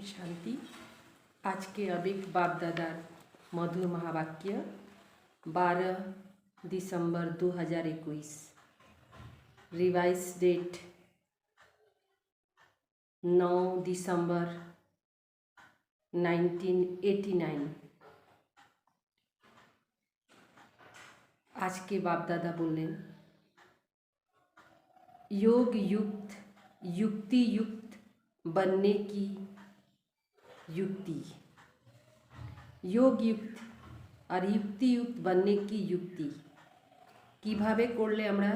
शांति। आज के अबिक बाप दादा मधुर महावाक्य 12 दिसंबर 2021, रिवाइज डेट 9 दिसंबर 1989। आज के बाप दादा बोले योग युक्त युक्ति युक्त बनने की युक्ति, योग युक्त और युक्ति युक्त बनने की युक्ति কিভাবে করলে আমরা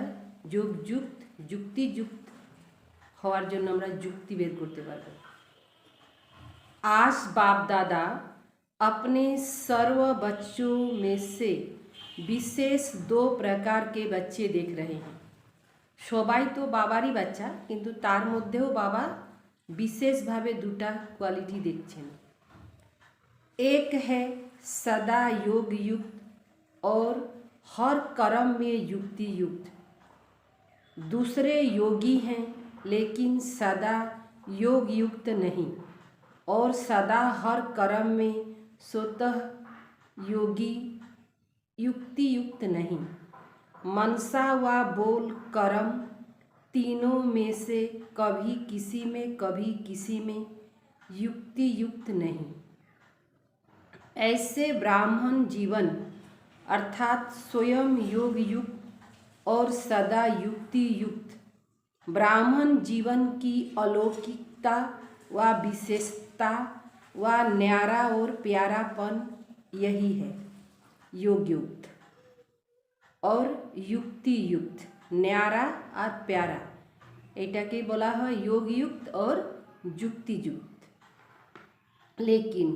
যোগ যুক্ত যুক্তি যুক্ত হওয়ার জন্য আমরা যুক্তি বের করতে পারব। आज बाप दादा अपने सर्व बच्चों में से विशेष 2 प्रकार के बच्चे देख रहे हैं। সবাই তো বাবারই বাচ্চা, কিন্তু তার মধ্যেও বাবা विशेषভাবে 2টা क्वालिटी देखছেন। एक है सदा योग युक्त और हर कर्म में युक्ति युक्त। दूसरे योगी हैं लेकिन सदा योग युक्त नहीं और सदा हर कर्म में स्वतः योगी युक्ति युक्त नहीं। मनसा व बोल कर्म तीनों में से कभी किसी में कभी किसी में युक्ति युक्त नहीं। ऐसे ब्राह्मण जीवन अर्थात स्वयं योग युक्त और सदा युक्ति युक्त ब्राह्मण जीवन की अलौकिकता व विशेषता व न्यारा और प्यारापन यही है। योग युक्त और युक्ति युक्त, न्यारा और प्यारा, एटाके बोला है योग युक्त और युक्ति युक्त। लेकिन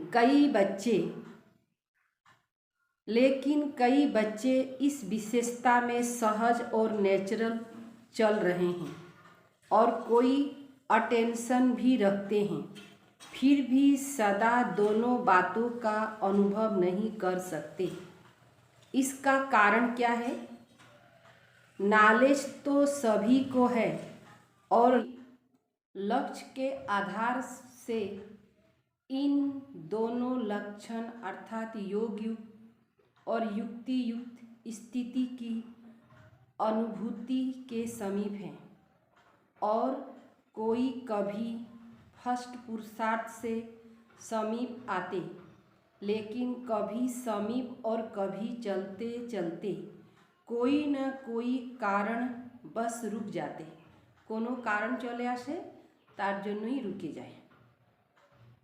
कई बच्चे इस विशेषता में सहज और नेचुरल चल रहे हैं और कोई अटेंशन भी रखते हैं, फिर भी सदा दोनों बातों का अनुभव नहीं कर सकते। इसका कारण क्या है? नॉलेज तो सभी को है और लक्ष्य के आधार से इन दोनों लक्षण अर्थात योग युक्त और युक्ति युक्त स्थिति की अनुभूति के समीप है और कोई कभी फर्स्ट पुरुषार्थ से समीप आते, लेकिन कभी समीप और कभी चलते चलते कोई न कोई कारण बस रुक जाते। कोनो कारण चले आसे तार जन्य रुके जाए।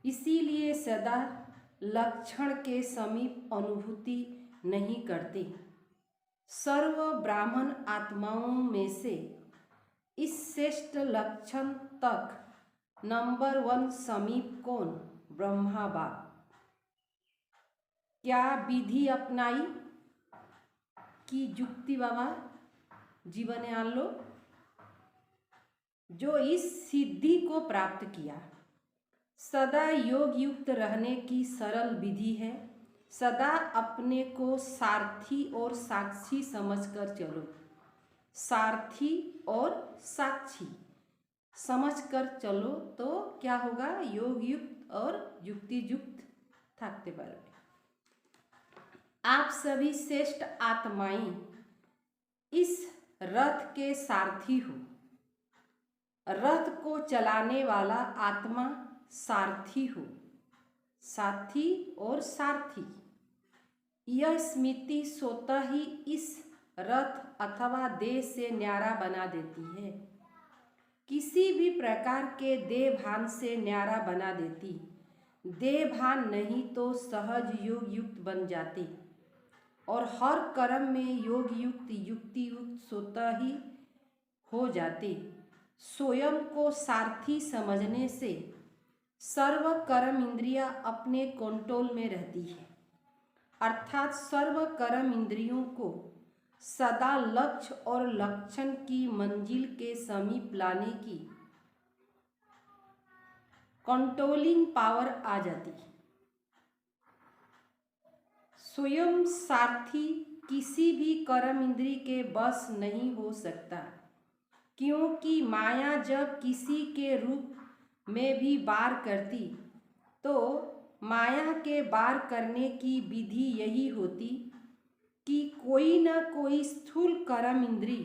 इसीलिए सदा लक्षण के समीप अनुभूति नहीं करते। सर्व ब्राह्मण आत्माओं में से इस श्रेष्ठ लक्षण तक नंबर 1 समीप कौन? ब्रह्मा बाप। क्या विधि अपनाई कि युक्ति बाबा जीवन आन लो? जो इस सिद्धि को प्राप्त किया। सदा योग युक्त रहने की सरल विधि है। सदा अपने को सारथी और साक्षी समझकर चलो। सारथी और साक्षी समझकर चलो तो क्या होगा? योग युक्त और युक्ति युक्त থাকতে পারবে। आप सभी श्रेष्ठ आत्माएं इस रथ के सारथी हो। रथ को चलाने वाला आत्मा सारथी हो। साथी और सारथी, यह स्मृति स्वतः ही इस रथ अथवा देह से न्यारा बना देती है। किसी भी प्रकार के देह भान से न्यारा बना देती। देह भान नहीं तो सहज योग युक्त बन जाते और हर कर्म में योग युक्त युक्ति युक्त स्वतः ही हो जाते। स्वयं को सारथी समझने से सर्व कर्म इंद्रियां अपने कंट्रोल में रहती है, अर्थात सर्व कर्म इंद्रियों को सदा लक्ष्य और लक्षण की मंजिल के समीप लाने की कंट्रोलिंग पावर आ जाती। स्वयं सारथी किसी भी कर्म इंद्रिय के बस नहीं हो सकता, क्योंकि माया जब किसी के रूप में भी वार करती तो माया के वार करने की विधि यही होती कि कोई न कोई स्थूल कर्म इंद्री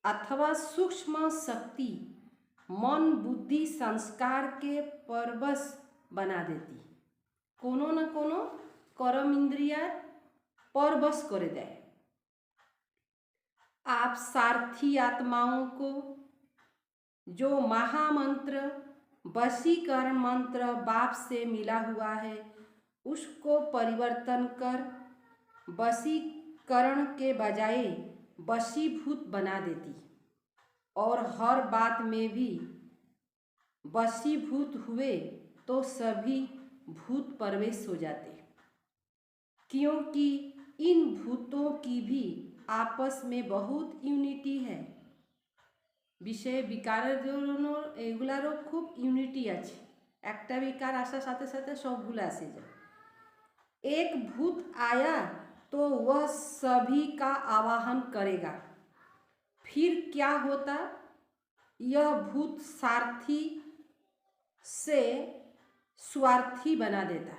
अथवा सूक्ष्म शक्ति मन बुद्धि संस्कार के परवश बना देती। कोनो न कोनो कर्म इंद्रिया परवश कर दे। आप सारथी आत्माओं को जो महामंत्र वशीकरण मंत्र बाप से मिला हुआ है उसको परिवर्तन कर वशीकरण के बजाय वशीभूत बना देती और हर बात में भी वशीभूत हुए तो सभी भूत प्रवेश हो जाते, क्योंकि इन भूतों की भी आपस में बहुत यूनिटी है। विषय विकार एगुलारो खूब यूनिटी আছে, একটা विकार आसार साथे साथे सबगुला आसे जाए। एक भूत आया तो वह सभी का आवाहन करेगा, फिर क्या होता, यह भूत सारथी से स्वार्थी बना देता।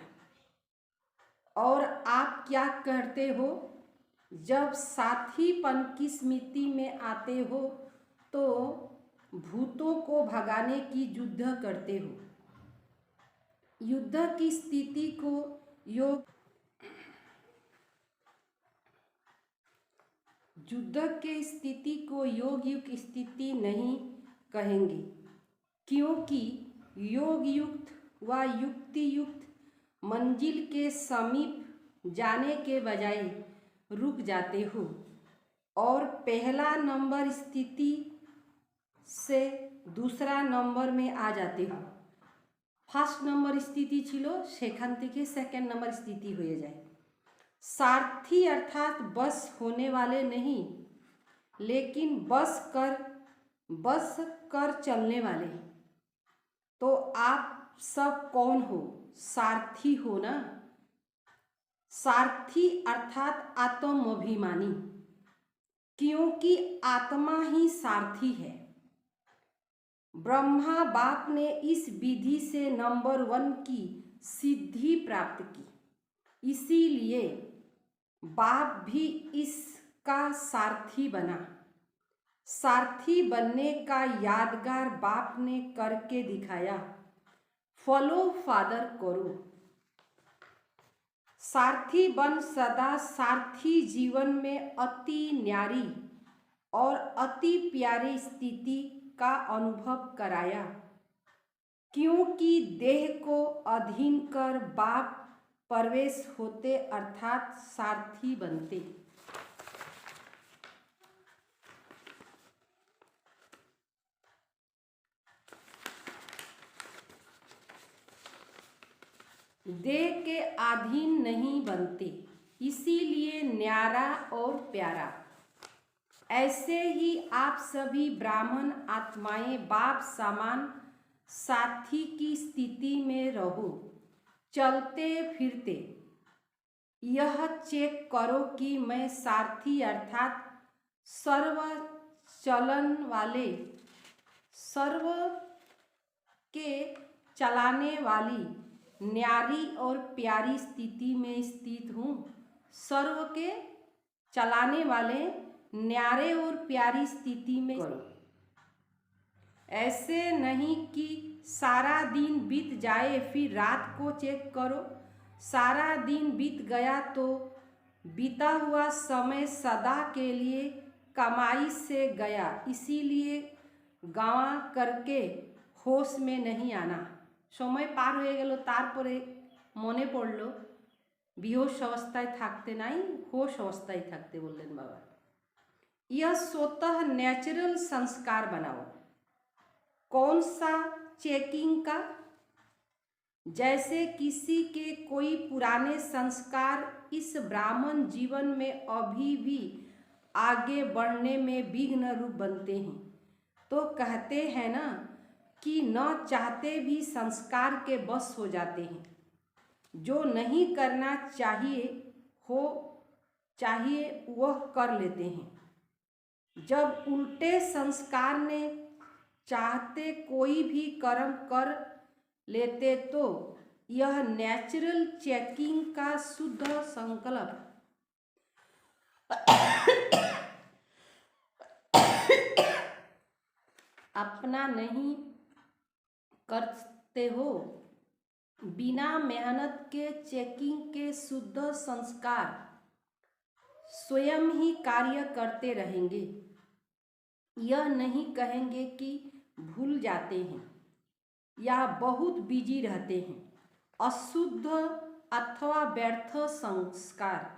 और आप क्या करते हो, जब साथीपन की स्मृति में आते हो तो भूतों को भगाने की युद्ध करते हो। युद्ध की स्थिति को योग युद्ध के स्थिति को योग युक्त स्थिति नहीं कहेंगे, क्योंकि योग युक्त व युक्ति युक्त मंजिल के समीप जाने के बजाय रुक जाते हो और पहला नंबर स्थिति से दूसरा नंबर में आ जाते हो। फार्स्ट नंबर स्थिति छिलो सेखान थेके सेकेंड नंबर स्थिति हो जाए। सारथी अर्थात बस होने वाले नहीं, लेकिन बस कर चलने वाले। तो आप सब कौन हो, सारथी हो ना। सारथी अर्थात आत्माभिमानी, क्योंकि आत्मा ही सारथी है। ब्रह्मा बाप ने इस विधि से नंबर 1 की सिद्धि प्राप्त की, इसीलिए बाप भी इसका सारथी बना। सारथी बनने का यादगार बाप ने करके दिखाया, फॉलो फादर करो। सारथी बन सदा सारथी जीवन में अति न्यारी और अति प्यारी स्थिति का अनुभव कराया, क्योंकि देह को अधीन कर बाप प्रवेश होते अर्थात सारथी बनते। देह के अधीन नहीं बनते, इसीलिए न्यारा और प्यारा। ऐसे ही आप सभी ब्राह्मण आत्माएं बाप समान साथी की स्थिति में रहो, चलते फिरते। यह चेक करो कि मैं सारथी अर्थात सर्व चलन वाले, सर्व के चलाने वाली न्यारी और प्यारी स्थिति में स्थित हूँ। सर्व के चलाने वाले न्यारे और प्यारी स्थिति में करो। ऐसे नहीं कि सारा दिन बीत जाए फिर रात को चेक करो। सारा दिन बीत गया तो बीता हुआ समय सदा के लिए कमाई से गया, इसीलिए गवा करके होश में नहीं आना। समय पार हो गेलो तारपरे मने पड़लो बेहोश अवस्थाय थाकते नाई, होश अवस्थाय थाकते बोलें बाबा। यह स्वतः नेचुरल संस्कार बनाओ। कौन सा चेकिंग का? जैसे किसी के कोई पुराने संस्कार इस ब्राह्मण जीवन में अभी भी आगे बढ़ने में विघ्न रूप बनते हैं, तो कहते हैं ना कि न चाहते भी संस्कार के बस हो जाते हैं। जो नहीं करना चाहिए वह कर लेते हैं। जब उल्टे संस्कार ने चाहते कोई भी कर्म कर लेते तो यह नेचुरल चेकिंग का शुद्ध संकल्प अपना नहीं करते हो। बिना मेहनत के चेकिंग के शुद्ध संस्कार स्वयं ही कार्य करते रहेंगे। यह नहीं कहेंगे कि भूल जाते हैं या बहुत बिजी रहते हैं। अशुद्ध अथवा व्यर्थ संस्कार,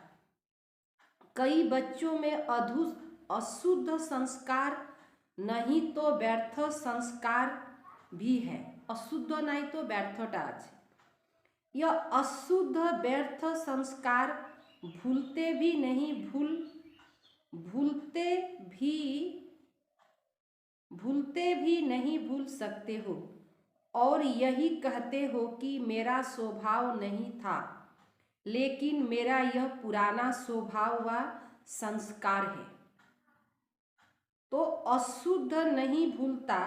कई बच्चों में अशुद्ध संस्कार नहीं तो व्यर्थ संस्कार भी है। अशुद्ध नहीं तो व्यर्थटा আছে। यह अशुद्ध व्यर्थ संस्कार भूलते भी नहीं भूल सकते हो और यही कहते हो कि मेरा स्वभाव नहीं था, लेकिन मेरा यह पुराना स्वभाव व संस्कार है। तो अशुद्ध नहीं भूलता,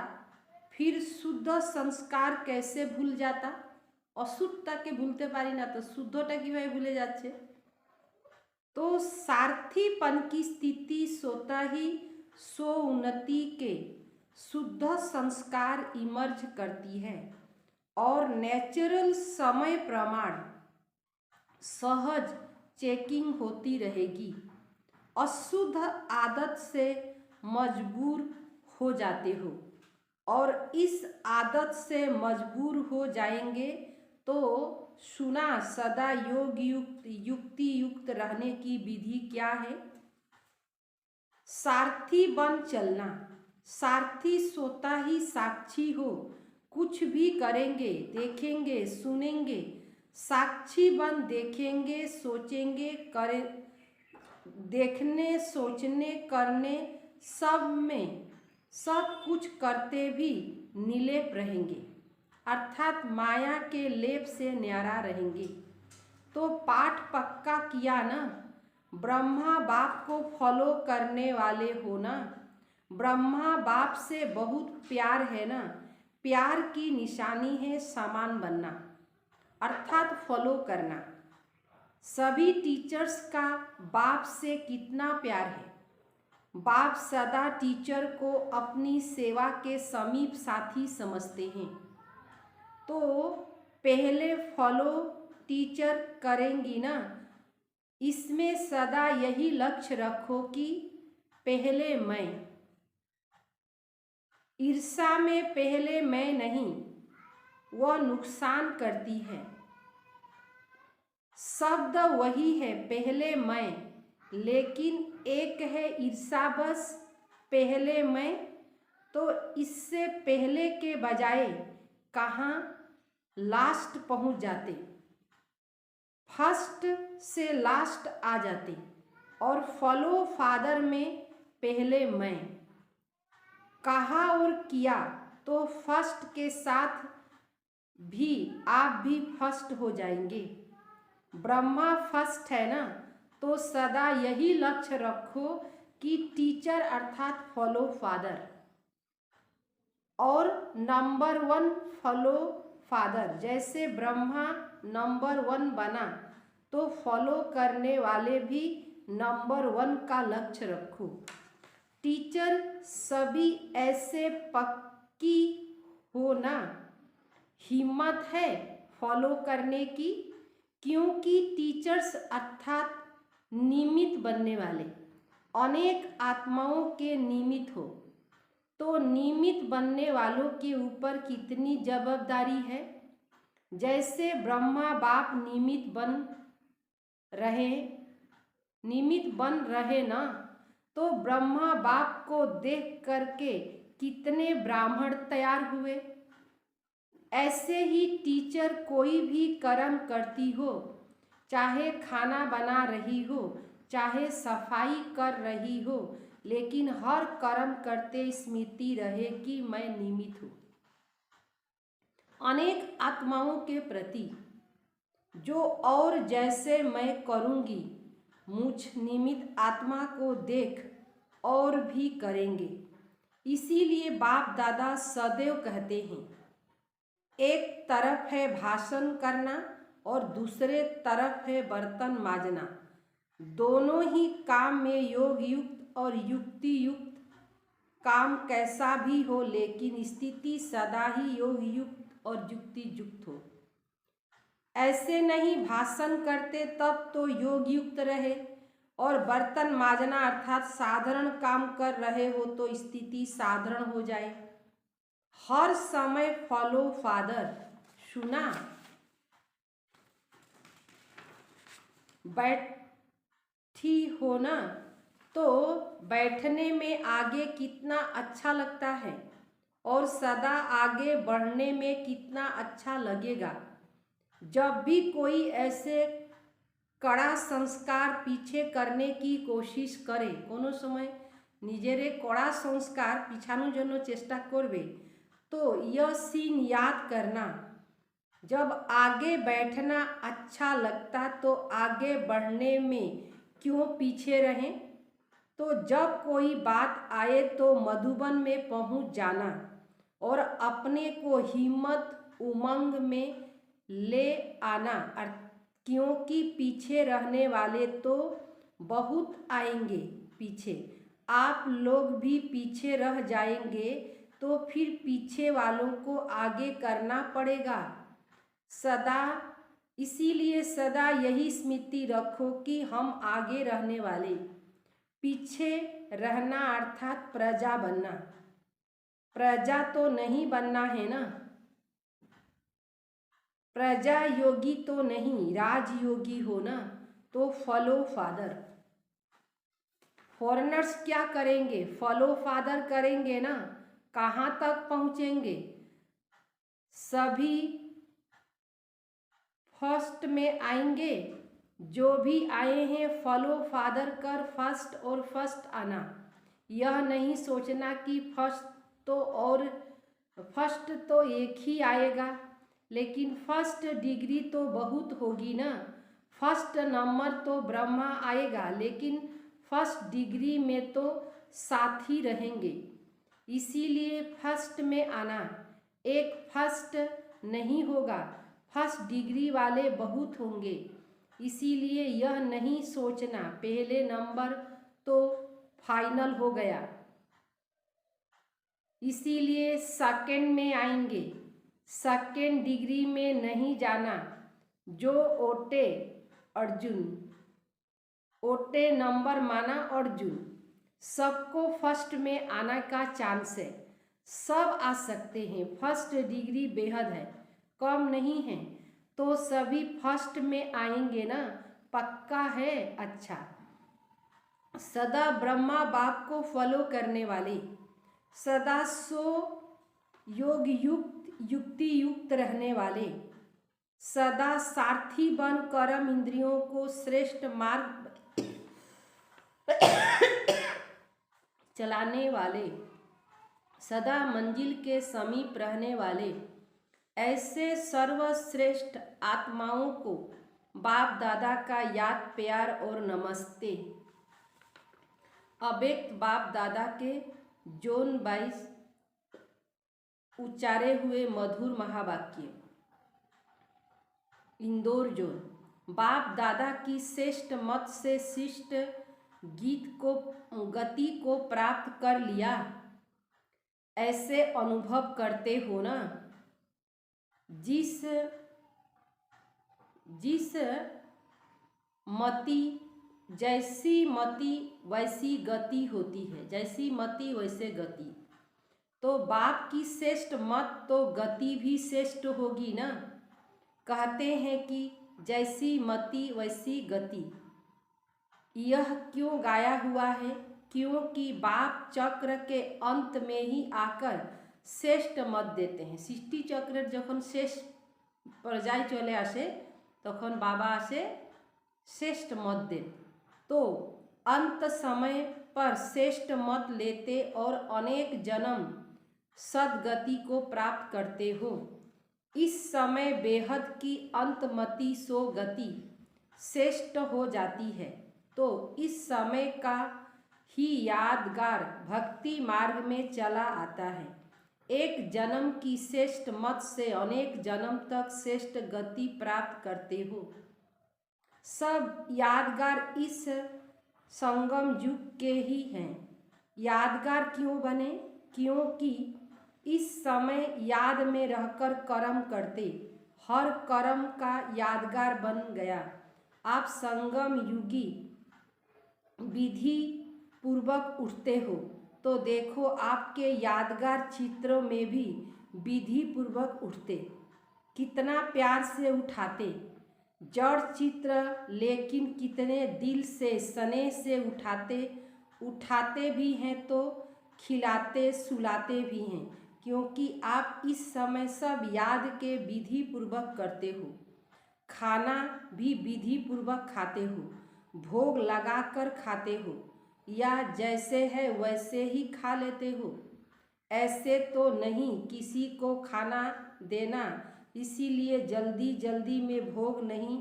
फिर शुद्ध संस्कार कैसे भूल जाता? अशुद्धता के भूलते पारी ना, तो शुद्धटा किभाবে भूले जाच्छे? तो सारथीपन की स्थिति स्वतः ही स्वोन्नति के शुद्ध संस्कार इमर्ज करती है और नेचुरल समय प्रमाण सहज चेकिंग होती रहेगी। अशुद्ध आदत से मजबूर हो जाते हो और इस आदत से मजबूर हो जाएंगे तो सुना सदा युक्ति युक्त रहने की विधि क्या है? सारथी बन चलना। सारथी स्वतः ही साक्षी हो, कुछ भी करेंगे, देखेंगे, सुनेंगे, साक्षी बन देखेंगे, सोचेंगे, करे, देखने, सोचने, करने सब में सब कुछ करते भी निलेप रहेंगे, अर्थात माया के लेप से न्यारा रहेंगे। तो पाठ पक्का किया ना? ब्रह्मा बाप को फॉलो करने वाले हो ना? ब्रह्मा बाप से बहुत प्यार है ना? प्यार की निशानी है समान बनना, अर्थात फॉलो करना। सभी टीचर्स का बाप से कितना प्यार है? बाप सदा टीचर को अपनी सेवा के समीप साथी समझते हैं। तो पहले फॉलो टीचर करेंगी ना? इसमें सदा यही लक्ष्य रखो कि पहले मैं। ईर्ष्या में पहले मैं नहीं, वह नुकसान करती है। शब्द वही है, पहले मैं, लेकिन एक है ईर्ष्या बस पहले मैं। तो इससे पहले के बजाय कहाँ लास्ट पहुँच जाते, फर्स्ट से लास्ट आ जाते। और फॉलो फादर में पहले मैं कहा और किया तो फर्स्ट के साथ भी आप भी फर्स्ट हो जाएंगे। ब्रह्मा फर्स्ट है ना? तो सदा यही लक्ष्य रखो कि टीचर अर्थात फॉलो फादर, और नंबर 1 फॉलो फादर। जैसे ब्रह्मा नंबर 1 बना तो फॉलो करने वाले भी नंबर 1 का लक्ष्य रखो। टीचर सभी ऐसे पक्की हो ना? हिम्मत है फॉलो करने की, क्योंकि टीचर्स अर्थात निमित्त बनने वाले अनेक आत्माओं के निमित्त हो। तो निमित्त बनने वालों के ऊपर कितनी जवाबदारी है? जैसे ब्रह्मा बाप निमित्त बन रहे ना, तो ब्रह्मा बाप को देख करके कितने ब्राह्मण तैयार हुए। ऐसे ही टीचर कोई भी कर्म करती हो, चाहे खाना बना रही हो, चाहे सफाई कर रही हो, लेकिन हर कर्म करते स्मृति रहे कि मैं निमित्त हूँ अनेक आत्माओं के प्रति, जो और जैसे मैं करूँगी मुझ निमित्त आत्मा को देख और भी करेंगे। इसीलिए बाप दादा सदैव कहते हैं एक तरफ है भाषण करना और दूसरे तरफ है बर्तन माजना। दोनों ही काम में योग युक्त और युक्ति युक्त काम कैसा भी हो, लेकिन स्थिति सदा ही योग युक्त और युक्ति युक्त हो। ऐसे नहीं भाषण करते तब तो योग युक्त रहे, और बर्तन माजना अर्थात साधारण काम कर रहे हो तो स्थिति साधारण हो जाए। हर समय फॉलो फादर। सुना? बैठी हो ना, तो बैठने में आगे कितना अच्छा लगता है और सदा आगे बढ़ने में कितना अच्छा लगेगा। जब भी कोई ऐसे कड़ा संस्कार पीछे करने की कोशिश करे, कोनो समय निजेरे कड़ा संस्कार पिछानो जनो चेष्टा करबे, तो यह सीन याद करना, जब आगे बैठना अच्छा लगता तो आगे बढ़ने में क्यों पीछे रहें। तो जब कोई बात आए तो मधुबन में पहुंच जाना और अपने को हिम्मत उमंग में ले आना, क्योंकि पीछे रहने वाले तो बहुत आएंगे पीछे। आप लोग भी पीछे रह जाएंगे तो फिर पीछे वालों को आगे करना पड़ेगा। सदा इसीलिए सदा यही स्मृति रखो कि हम आगे रहने वाले, पीछे रहना अर्थात प्रजा बनना। प्रजा तो नहीं बनना है ना, प्रजा योगी तो नहीं, राजयोगी हो ना, तो फॉलो फादर। फॉरेनर्स क्या करेंगे? फॉलो फादर करेंगे ना, कहाँ तक पहुँचेंगे? सभी फर्स्ट में आएंगे। जो भी आए हैं फॉलो फादर कर फर्स्ट और फर्स्ट आना। यह नहीं सोचना कि फर्स्ट तो एक ही आएगा, लेकिन फर्स्ट डिग्री तो बहुत होगी ना। फर्स्ट नंबर तो ब्रह्मा आएगा, लेकिन फर्स्ट डिग्री में तो साथी रहेंगे। इसीलिए फर्स्ट में आना। एक फर्स्ट नहीं होगा, फर्स्ट डिग्री वाले बहुत होंगे। इसीलिए यह नहीं सोचना पहले नंबर तो फाइनल हो गया, इसीलिए सेकंड में आएंगे। सेकंड डिग्री में नहीं जाना। जो ओटे अर्जुन, ओटे नंबर माना अर्जुन, सबको फर्स्ट में आने का चांस है। सब आ सकते हैं, फर्स्ट डिग्री बेहद है, कम नहीं है, तो सभी फर्स्ट में आएंगे ना, पक्का है। अच्छा, सदा ब्रह्मा बाप को फॉलो करने वाले, सदा सो योग युक्त युक्ति युक्त रहने वाले, सदा सारथी बन कर्म इंद्रियों को श्रेष्ठ मार्ग चलाने वाले, सदा मंजिल के समीप रहने वाले, ऐसे सर्वश्रेष्ठ आत्माओं को बाप दादा का याद प्यार और नमस्ते। अव्यक्त बाप दादा के जोन 22 उच्चारे हुए मधुर महावाक्य। इंदौर जोन, बाप दादा की श्रेष्ठ मत से शिष्ट गति को प्राप्त कर लिया, ऐसे अनुभव करते हो ना। जिस मति जैसी मति वैसी गति होती है, जैसी मति वैसे गति। तो बाप की श्रेष्ठ मत तो गति भी श्रेष्ठ होगी ना। कहते हैं कि जैसी मति वैसी गति। यह क्यों गाया हुआ है? क्योंकि बाप चक्र के अंत में ही आकर श्रेष्ठ मत देते हैं। सृष्टि चक्र जखन शेष पर्याय चले आसे तखन बाबा आसे श्रेष्ठ मत दे, तो अंत समय पर श्रेष्ठ मत लेते और अनेक जन्म सदगति को प्राप्त करते हो। इस समय बेहद की अंतमति सो गति श्रेष्ठ हो जाती है। तो इस समय का ही यादगार भक्ति मार्ग में चला आता है। एक जन्म की श्रेष्ठ मत से अनेक जन्म तक श्रेष्ठ गति प्राप्त करते हो। सब यादगार इस संगम युग के ही हैं। यादगार क्यों बने? क्योंकि इस समय याद में रहकर कर्म करते, हर कर्म का यादगार बन गया। आप संगम युगी विधि पूर्वक उठते हो तो देखो आपके यादगार चित्रों में भी विधि पूर्वक उठते, कितना प्यार से उठाते। जड़ चित्र लेकिन कितने दिल से स्नेह से उठाते भी हैं तो खिलाते सुलाते भी हैं, क्योंकि आप इस समय सब याद के विधि पूर्वक करते हो। खाना भी विधि पूर्वक खाते हो, भोग लगाकर खाते हो, या जैसे है वैसे ही खा लेते हो। ऐसे तो नहीं किसी को खाना देना, इसीलिए जल्दी जल्दी में भोग नहीं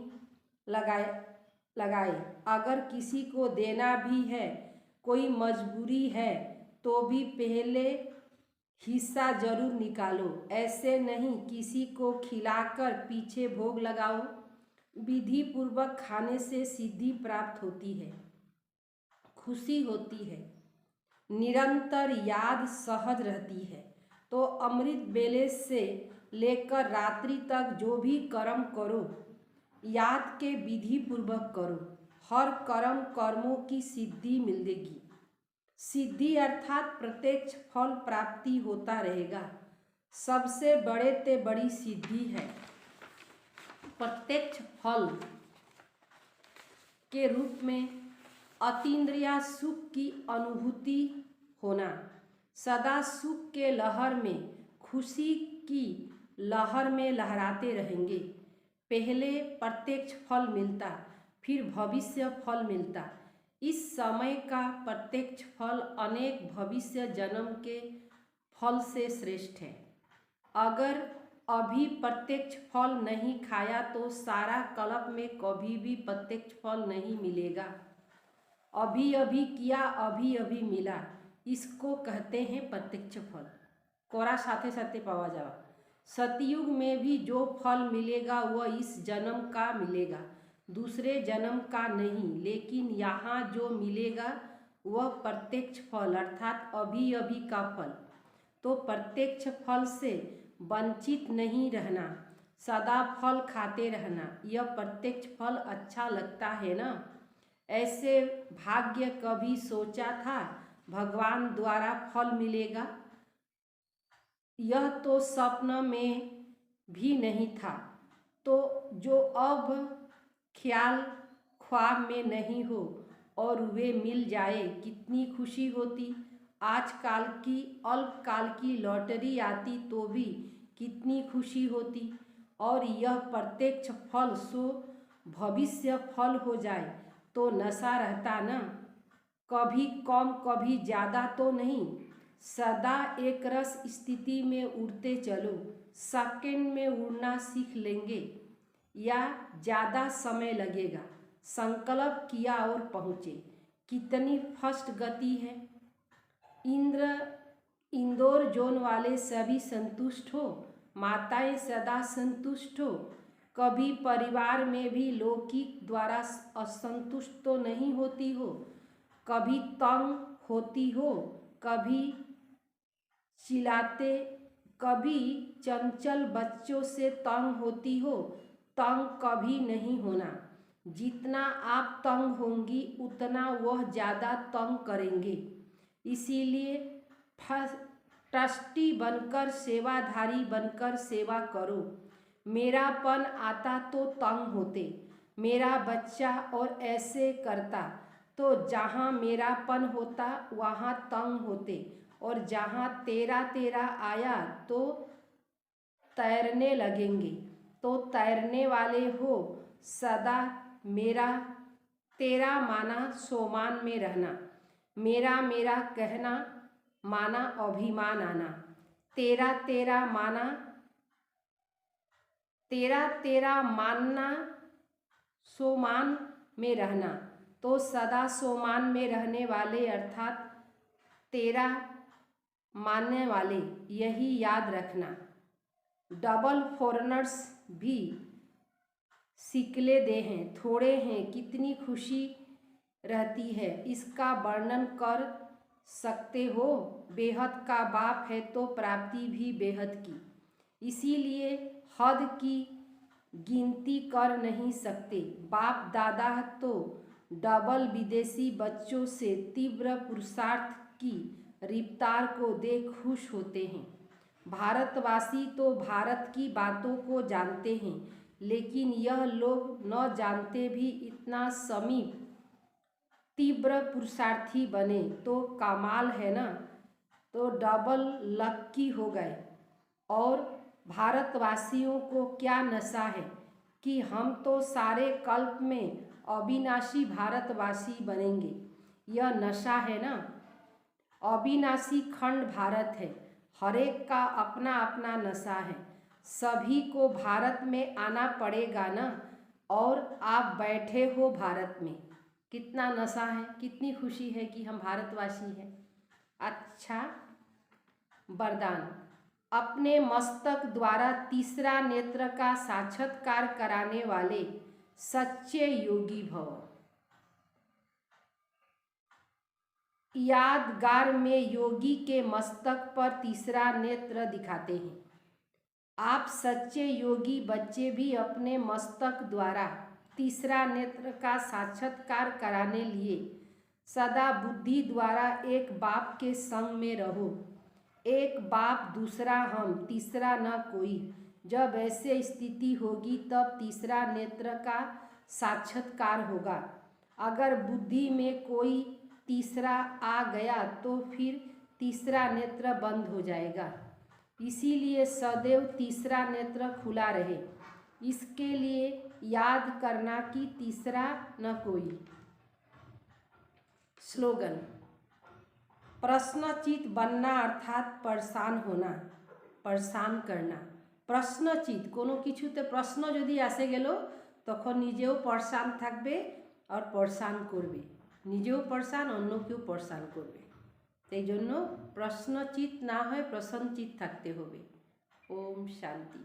लगाए। अगर किसी को देना भी है, कोई मजबूरी है, तो भी पहले हिस्सा जरूर निकालो। ऐसे नहीं किसी को खिलाकर पीछे भोग लगाओ। विधि पूर्वक खाने से सिद्धि प्राप्त होती है, खुशी होती है, निरंतर याद सहज रहती है। तो अमृत बेले से लेकर रात्रि तक जो भी कर्म करो, याद के विधि पूर्वक करो। हर कर्मों की सिद्धि मिलेगी। सिद्धि अर्थात प्रत्यक्ष फल प्राप्ति होता रहेगा। सबसे बड़े ते बड़ी सिद्धि है प्रत्यक्ष फल के रूप में अतीन्द्रिय सुख की अनुभूति होना। सदा सुख के लहर में, खुशी की लहर में लहराते रहेंगे। पहले प्रत्यक्ष फल मिलता, फिर भविष्य फल मिलता। इस समय का प्रत्यक्ष फल अनेक भविष्य जन्म के फल से श्रेष्ठ है। अगर अभी प्रत्यक्ष फल नहीं खाया तो सारा कल्प में कभी भी प्रत्यक्ष फल नहीं मिलेगा। अभी अभी किया, अभी अभी मिला, इसको कहते हैं प्रत्यक्ष फल। कोरा साथे साथे पावा जावा। सतयुग में भी जो फल मिलेगा वह इस जन्म का मिलेगा, दूसरे जन्म का नहीं। लेकिन यहाँ जो मिलेगा वह प्रत्यक्ष फल अर्थात अभी अभी का फल। तो प्रत्यक्ष फल से वंचित नहीं रहना, सदा फल खाते रहना। यह प्रत्यक्ष फल अच्छा लगता है ना? ऐसे भाग्य कभी सोचा था भगवान द्वारा फल मिलेगा? यह तो स्वप्न में भी नहीं था। तो जो अब ख्याल ख्वाब में नहीं हो और वे मिल जाए, कितनी खुशी होती। आजकल की अल्पकाल की लॉटरी आती तो भी कितनी खुशी होती। और यह प्रत्यक्ष फल सो भविष्य फल हो जाए तो नशा रहता न, कभी कम कभी ज़्यादा तो नहीं। सदा एक रस स्थिति में उड़ते चलो, सेकंड में उड़ना सीख लेंगे या ज़्यादा समय लगेगा। संकल्प किया और पहुँचे, कितनी फर्स्ट गति है। इंदौर जोन वाले सभी संतुष्ट हो, माताएं सदा संतुष्ट हो। कभी परिवार में भी लौकिक द्वारा असंतुष्ट तो नहीं होती हो। कभी तंग होती हो, कभी चिल्लाते, कभी चंचल बच्चों से तंग होती हो। तंग कभी नहीं होना। जितना आप तंग होंगी उतना वह ज़्यादा तंग करेंगे। इसीलिए ट्रस्टी बनकर, सेवाधारी बनकर सेवा करो। मेरापन आता तो तंग होते, मेरा बच्चा और ऐसे करता तो जहाँ मेरापन होता वहाँ तंग होते, और जहाँ तेरा तेरा आया तो तैरने लगेंगे। तो तैरने वाले हो, सदा मेरा तेरा माना सोमान में रहना। मेरा मेरा कहना माना अभिमान आना। तेरा तेरा माना, तेरा तेरा मानना सोमान में रहना। तो सदा सोमान में रहने वाले अर्थात तेरा मानने वाले यही याद रखना, डबल फॉरेनर्स भी सिकले दे हैं, थोड़े हैं, कितनी खुशी रहती है, इसका वर्णन कर सकते हो। बेहद का बाप है तो प्राप्ति भी बेहद की, इसीलिए हद की गिनती कर नहीं सकते। बाप दादा तो डबल विदेशी बच्चों से तीव्र पुरुषार्थ की रफ्तार को देख खुश होते हैं। भारतवासी तो भारत की बातों को जानते हैं, लेकिन यह लोग न जानते भी इतना समीप तीव्र पुरुषार्थी बने तो कमाल है ना। तो डबल लक्की हो गए। और भारतवासियों को क्या नशा है कि हम तो सारे कल्प में अविनाशी भारतवासी बनेंगे। यह नशा है ना। अविनाशी खंड भारत है, हरेक का अपना अपना नशा है। सभी को भारत में आना पड़ेगा ना। और आप बैठे हो भारत में, कितना नशा है, कितनी खुशी है कि हम भारतवासी हैं। अच्छा, वरदान, अपने मस्तक द्वारा तीसरा नेत्र का साक्षात्कार कराने वाले सच्चे योगी भव। यादगार में योगी के मस्तक पर तीसरा नेत्र दिखाते हैं। आप सच्चे योगी बच्चे भी अपने मस्तक द्वारा तीसरा नेत्र का साक्षात्कार कराने लिए सदा बुद्धि द्वारा एक बाप के संग में रहो। एक बाप, दूसरा हम, तीसरा न कोई। जब ऐसे स्थिति होगी तब तीसरा नेत्र का साक्षात्कार होगा। अगर बुद्धि में कोई तीसरा आ गया तो फिर तीसरा नेत्र बंद हो जाएगा। इसीलिए सदैव तीसरा नेत्र खुला रहे। इसके लिए याद करना कि तीसरा न कोई। स्लोगन, प्रश्नचित बनना अर्थात परेशान होना, परेशान करना। प्रश्नचित कोनो কিছুতে প্রশ্ন যদি আসে গেল তখন নিজেও পরেশান থাকবে আর পরেশান করবে, নিজেও পরেশান, অন্যকেও পরেশান করবে। সেই জন্য প্রশ্নচিত না হয় প্রসন্নচিত থাকতে হবে। ওম শান্তি।